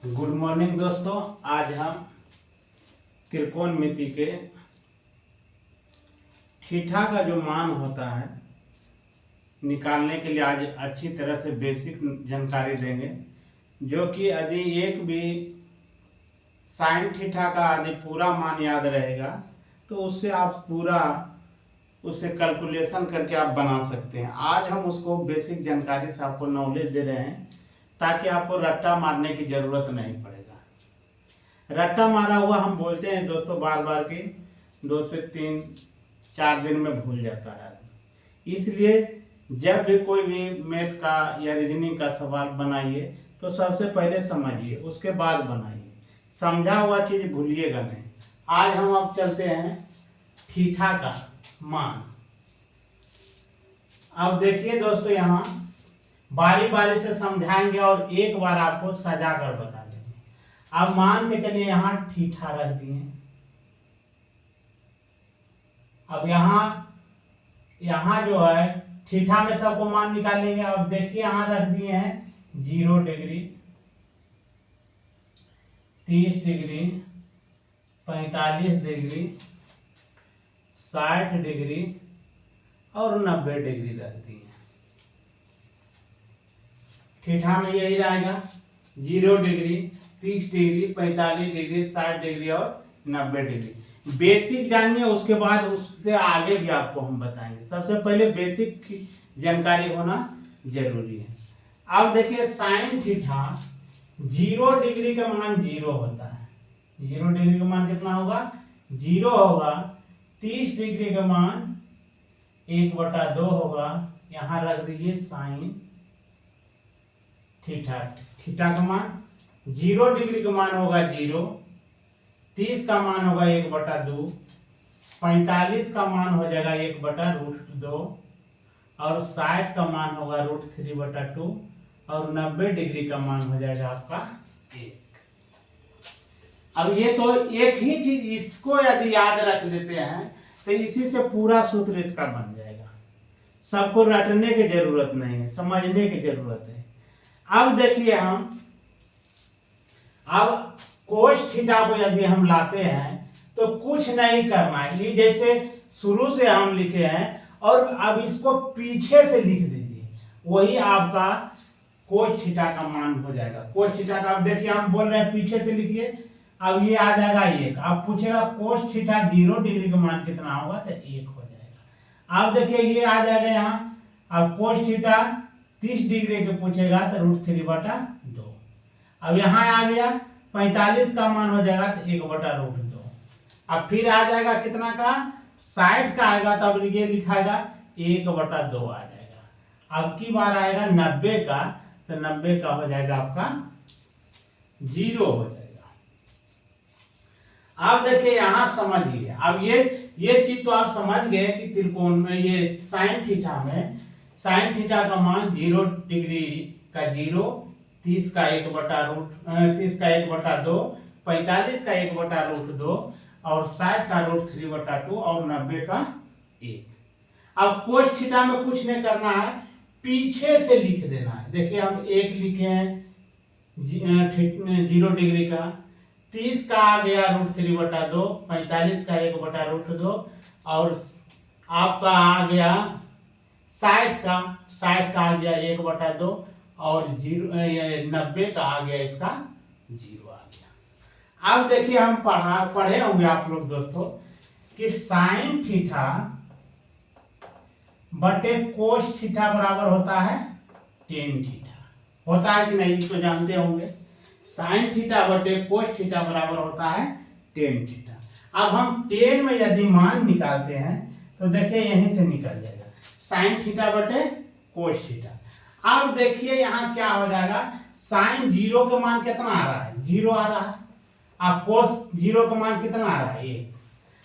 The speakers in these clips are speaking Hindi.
गुड मॉर्निंग दोस्तों। आज हम त्रिकोणमिति के थीटा का जो मान होता है निकालने के लिए आज अच्छी तरह से बेसिक जानकारी देंगे, जो कि यदि एक भी साइन थीटा का यदि पूरा मान याद रहेगा तो उससे आप पूरा उससे कैलकुलेशन करके आप बना सकते हैं। आज हम उसको बेसिक जानकारी से आपको नॉलेज दे रहे हैं ताकि आपको रट्टा मारने की जरूरत नहीं पड़ेगा। रट्टा मारा हुआ हम बोलते हैं दोस्तों बार बार कि 2 से 3-4 दिन में भूल जाता है। इसलिए जब भी कोई भी मैथ का या रीजनिंग का सवाल बनाइए तो सबसे पहले समझिए, उसके बाद बनाइए। समझा हुआ चीज भूलिएगा नहीं। आज हम अब चलते हैं थीटा का मान। अब देखिए दोस्तों, यहाँ बारी बारी से समझाएंगे और एक बार आपको सजा कर बता देंगे। अब मान के चलिए यहाँ थीटा रख दिए। अब यहाँ जो है थीटा में सबको मान निकाल लेंगे। अब देखिए यहाँ रख दिए हैं 0 डिग्री, 30 डिग्री, 45 डिग्री, 60 डिग्री और 90 डिग्री रख दिए। थीटा में यही रहेगा 0 डिग्री, 30 डिग्री, 45 डिग्री, 60 डिग्री और 90 डिग्री। बेसिक जानिए, उसके बाद उससे आगे भी आपको हम बताएंगे। सबसे पहले बेसिक की जानकारी होना जरूरी है। अब देखिए साइन थीटा 0 डिग्री का मान 0 होता है। 0 डिग्री का मान कितना होगा? 0 होगा। 30 डिग्री का मान 1/2 होगा। यहाँ रख दीजिए साइन थीटा। थीटा का मान 0 डिग्री का मान होगा 0, 30 का मान होगा 1/2, 45 का मान हो जाएगा 1/√2 और 60 का मान होगा √3/2 और 90 डिग्री का मान हो जाएगा आपका 1। अब ये तो एक ही चीज, इसको यदि याद रख लेते हैं तो इसी से पूरा सूत्र इसका बन जाएगा। सबको रटने की जरूरत नहीं है, समझने की जरूरत है। अब देखिए अब कोस थीटा को यदि हम लाते हैं तो कुछ नहीं करना है। ये जैसे शुरू से हम लिखे हैं और अब इसको पीछे से लिख दीजिए, वही आपका कोस थीटा का मान हो जाएगा। कोस थीटा का अब देखिए हम बोल रहे हैं पीछे से लिखिए। अब ये आ जाएगा 1। अब पूछेगा कोस थीटा 0 डिग्री का मान कितना होगा, तो 1 हो जाएगा। अब देखिए ये आ जाएगा यहाँ। अब कोस थीटा 30 डिग्री के पूछेगा तो √3/2। अब यहाँ आ गया 45 का मान हो जाएगा तो 1/√2। अब फिर आ जाएगा कितना का? 60 का आएगा तो अब ये लिखाएगा 1/2 आ जाएगा। अब की बार आएगा 90 का तो 90 का हो जाएगा आपका 0 हो जाएगा। अब देखिए यहाँ समझिए। अब ये चीज तो आप समझ गए कि त्रिकोण में ये साइन थीटा में साइन थीटा का मान 0 डिग्री का 0, 30 का 1/2, 45 का 1/√2 और 60 का √3/2 और 90 का 1। अब कोस थीटा में कुछ नहीं करना है, पीछे से लिख देना है। देखिए हम 1 लिखे हैं 0 डिग्री का, 30 का आ गया √3/2, 45 का 1/√2 और आपका आ गया 60 का आ गया 1/2 और 90 का आ गया इसका 0 आ गया। अब देखिए हम पढ़े होंगे आप लोग दोस्तों कि साइन थीटा बटे कोस थीटा बराबर होता है टेन थीटा। होता है कि नहीं, तो जानते होंगे। साइन थीटा बटे कोस थीटा बराबर होता है टेन थीटा। अब हम टेन में यदि मान निकालते हैं तो देखिए यहीं से निकल जाएगा साइन थीटा बटे कोस थीटा। अब देखिए यहाँ क्या हो जाएगा, साइन 0 का मान कितना आ रहा है? 0 आ रहा है। अब कोस 0 का मान कितना आ रहा है? 1।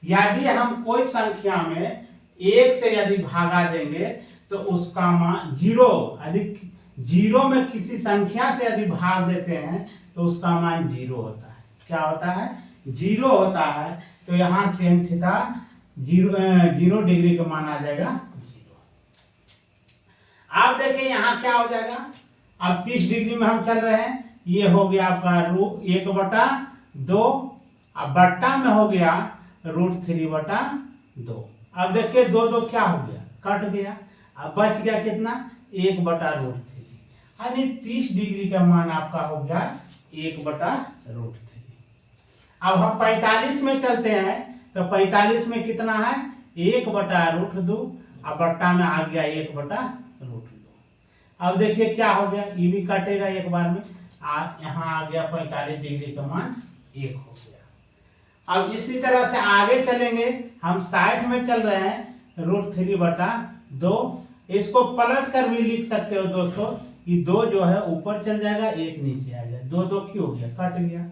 यदि हम कोई संख्या में 1 से यदि भागा देंगे तो उसका मान 0, यदि 0 में किसी संख्या से यदि भाग देते हैं तो उसका मान 0 होता है। क्या होता है? 0 होता है। तो यहाँ टेन थीटा 0 डिग्री का मान आ जाएगा 0। अब देखिए यहाँ क्या हो जाएगा। अब 30 डिग्री में हम चल रहे हैं, ये हो गया आपका 1/2, अब बट्टा में हो गया √3/2। अब देखिए 2 क्या हो गया, कट गया। अब बच गया कितना, 1/√3, यानी 30 डिग्री का मान आपका हो गया 1/√3। अब हम 45 में चलते हैं, तो 45 में कितना है, 1/√2, अब बट्टा में आ गया 1/√2। अब देखिए क्या हो गया, ये भी कटेगा एक बार में, यहाँ आ गया 45 डिग्री का मान 1 हो गया। अब इसी तरह से आगे चलेंगे, हम 60 में चल रहे हैं, √3/2। इसको पलट कर भी लिख सकते हो दोस्तों, ये 2 जो है ऊपर चल जाएगा, 1 नीचे आ गया, 2 क्यों हो गया, कट गया।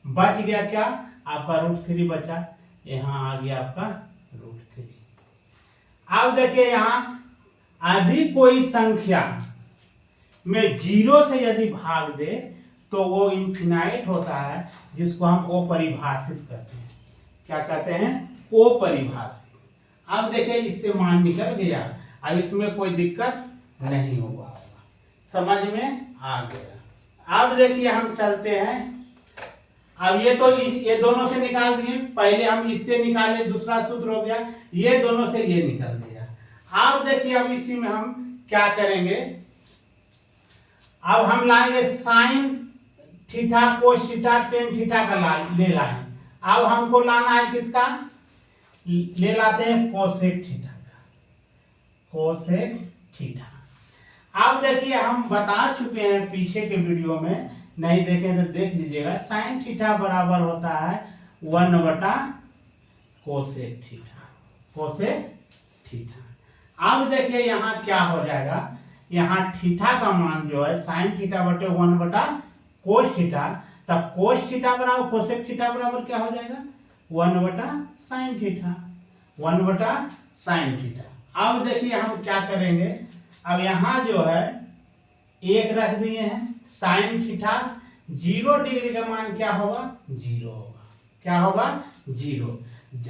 बच गया क्या, आपका √3 बचा, यहाँ आ गया आपका √3। अब देखिए यहाँ यदि कोई संख्या में 0 से यदि भाग दे तो वो इनफिनाइट होता है, जिसको हम अपरिभाषित कहते हैं। क्या कहते हैं, अपरिभाषित। अब देखिए इससे मान निकल गया, अब इसमें कोई दिक्कत नहीं होगा, समझ में आ गया। अब देखिए हम चलते हैं, अब ये तो ये दोनों से निकाल दिए, पहले हम इससे निकाले, दूसरा सूत्र हो गया, ये दोनों से ये निकल गया। अब देखिए अब इसी में हम क्या करेंगे, अब हम लाएंगे sine theta, cos theta, tan theta का ले लाए। अब हमको लाना है किसका, ले लाते हैं कोसेक थीटा का, कोसेक थीटा। अब देखिए हम बता चुके हैं पीछे के वीडियो में, नहीं देखे तो देख लीजिएगा। साइन थीटा बराबर होता है 1/कोसेक थीटा, कोसेक थीटा। अब देखिए यहाँ क्या हो जाएगा, यहाँ थीटा का मान जो है साइन थीटा बटे 1/कोस थीटा, तब कोस थीटा बराबर कोसेक थीटा बराबर क्या हो जाएगा, 1/साइन थीटा, 1/साइन थीटा। अब देखिए हम क्या करेंगे, अब यहाँ जो है 1 रख दिए हैं, साइन थीटा 0 डिग्री का मान क्या होगा, 0 होगा। क्या होगा, 0।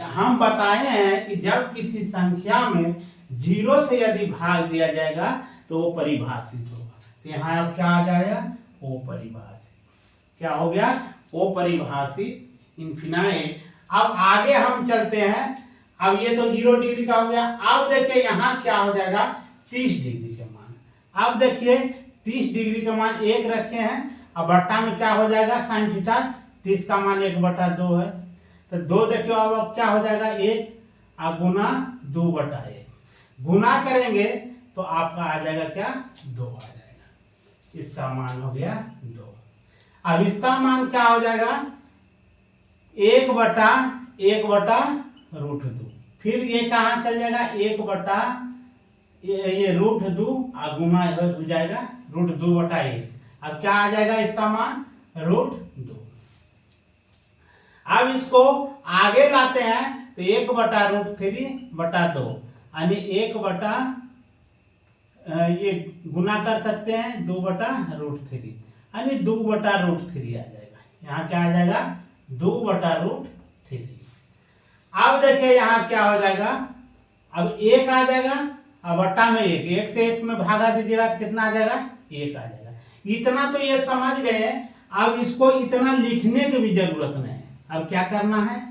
हम बताए हैं कि जब किसी संख्या में 0 से यदि भाग दिया जाएगा तो वो परिभाषित होगा। तो यहाँ अब क्या आ जाएगा, अपरिभाषित। क्या हो गया, अपरिभाषित, इनफिनाइट। अब आगे हम चलते हैं, अब ये तो 0 डिग्री का हो गया। अब देखिए यहाँ क्या हो जाएगा, 30 डिग्री का मान। अब देखिए 30 डिग्री का मान 1 रखे हैं, अब बट्टा में क्या हो जाएगा, साइन थीटा, 30 का मान 1/2 है, तो 2 देखियो अब क्या हो जाएगा, 1 गुना 2/1। गुना करेंगे तो आपका आ जाएगा क्या, 2 आ जाएगा। इसका मान हो गया 2। अब इसका मान क्या हो जाएगा, 1/√2। फिर ये कहाँ चल जाएगा, 1/ये √2 गुना हो जाएगा √2/1। अब क्या आ जाएगा इसका मान, √2। अब इसको आगे लाते हैं तो 1/√3/2, यानी 1 ये गुना कर सकते हैं 2/√3, यानी 2/√3 आ जाएगा। यहाँ क्या आ जाएगा, 2/√3। अब देखिए यहाँ क्या हो जाएगा, अब 1 आ जाएगा, अब बट्टा में 1 से 1 में भागा दीजिएगा तो कितना आ जाएगा, 1 आ जाएगा। इतना तो ये समझ गए। अब इसको इतना लिखने की भी जरूरत नहीं है। अब क्या करना है,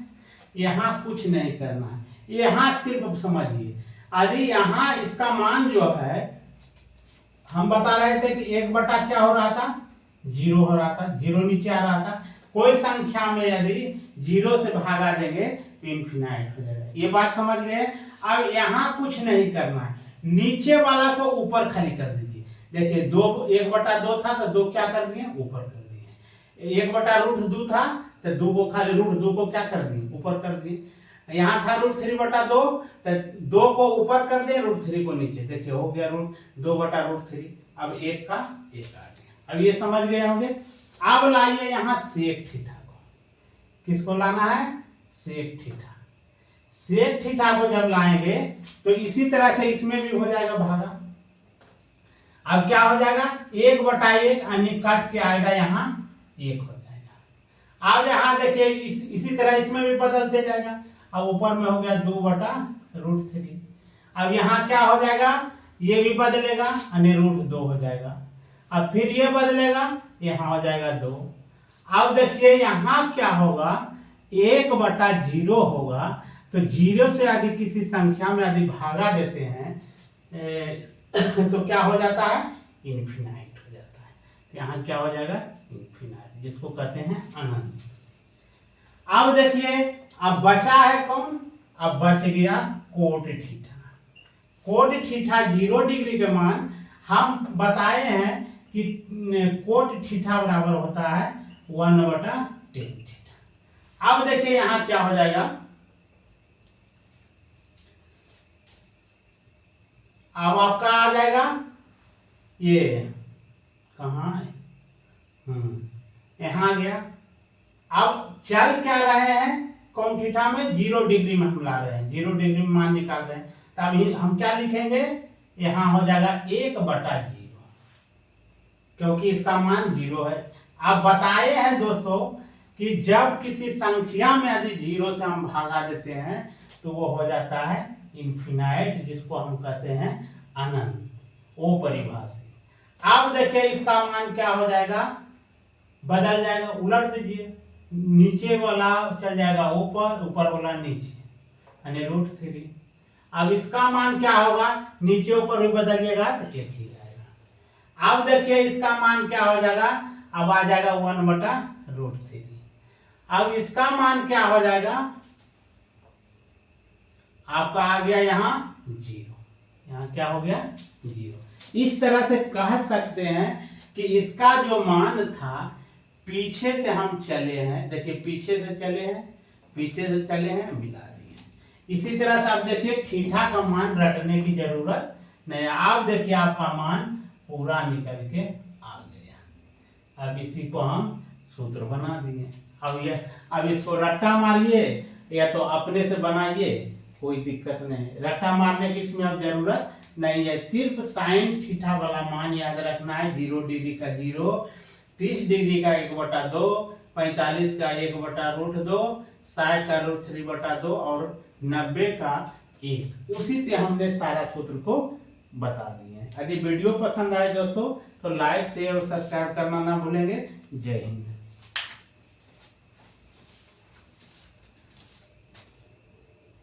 यहाँ कुछ नहीं करना है, यहाँ सिर्फ समझिए। यदि यहाँ इसका मान जो है, हम बता रहे थे कि 1 क्या हो रहा था, 0 हो रहा था, 0 नीचे आ रहा था। कोई संख्या में यदि 0 से भागा देंगे तो इनफिनाइट हो जाएगा। ये बात समझ गए। अब यहाँ कुछ नहीं करना है, नीचे वाला को ऊपर खाली कर दीजिए। देखिए 1/2 था तो 2 क्या कर दिए, ऊपर कर दिए। 1/√2 था तो 2 को खाली √2 को क्या कर दिए, ऊपर कर दिए। यहाँ था √3/2, तो 2 को ऊपर कर दिए, √3 को नीचे। देखिए हो गया √2/√3। अब 1 का 1 आ गया। अब ये समझ गए होंगे। अब लाइए यहाँ सेक थीटा को, किसको लाना है, सेक थीटा। सेक थीटा को जब लाएंगे तो इसी तरह से इसमें भी हो जाएगा भागा। अब क्या हो जाएगा, 1/1, यानी कट के आएगा यहाँ 1 हो जाएगा। अब यहाँ देखिए इसी तरह इसमें भी बदलते जाएगा। अब ऊपर में हो गया 2/√3। अब यहाँ क्या हो जाएगा, ये भी बदलेगा, यानी √2 हो जाएगा। अब फिर ये बदलेगा, यहाँ हो जाएगा 2। अब देखिए यहाँ क्या होगा, 1/0 होगा। तो 0 से यदि किसी संख्या में यदि भागा देते हैं तो क्या हो जाता है, इन्फिनाइट हो जाता है। यहाँ क्या हो जाएगा, इन्फिनाइट, जिसको कहते हैं अनंत। अब देखिए अब बचा है कौन, अब बच गया cot theta. Cot theta 0 degree के मान हम बताए हैं कि कोट थीटा बराबर होता है 1/tan थीटा। अब देखिए यहाँ क्या हो जाएगा, अब आपका आ जाएगा ये कहाँ है, यहाँ गया। अब चल क्या रहे हैं, कौन थीटा में 0 डिग्री में हम ला रहे हैं, 0 डिग्री में मान निकाल रहे हैं। तब हम क्या लिखेंगे, यहाँ हो जाएगा 1/0, क्योंकि इसका मान 0 है। अब बताए हैं दोस्तों कि जब किसी संख्या में यदि 0 से हम भागा देते हैं तो वो हो जाता है इन्फिनाइट, जिसको हम कहते हैं अनंत, वो परिभाषित। अब देखिए इसका मान क्या हो जाएगा, बदल जाएगा, उलट दीजिए, नीचे वाला चल जाएगा ऊपर, ऊपर वाला नीचे, यानी √3। अब इसका मान क्या होगा, नीचे ऊपर भी बदलिएगा तो एक ही आएगा। अब देखिए इसका मान क्या हो जाएगा, अब आ जाएगा 1/√3। अब इसका मान क्या हो जाएगा, आपका आ गया यहाँ 0, यहाँ क्या हो गया 0। इस तरह से कह सकते हैं कि इसका जो मान था, पीछे से हम चले हैं, देखिए पीछे से चले हैं, पीछे से चले हैं, मिला दिए। इसी तरह से आप देखिए थीटा का मान रटने की जरूरत नहीं। आप देखिए आपका मान पूरा निकल के आ गया। अब इसी को हम सूत्र बना दिए। अब इसको रट्टा मारिए या तो अपने से बनाइए, कोई दिक्कत नहीं। रट्टा मारने की इसमें अब जरूरत नहीं है, सिर्फ साइन थीटा वाला मान याद रखना है। 0 डिग्री का 0, 30 डिग्री का 1/2, 45 का 1/√2, 60 का √3/2 और 90 का 1। उसी से हमने सारा सूत्र को बता दिए। यदि वीडियो पसंद आए दोस्तों तो लाइक शेयर और सब्सक्राइब करना ना भूलेंगे। जय हिंद।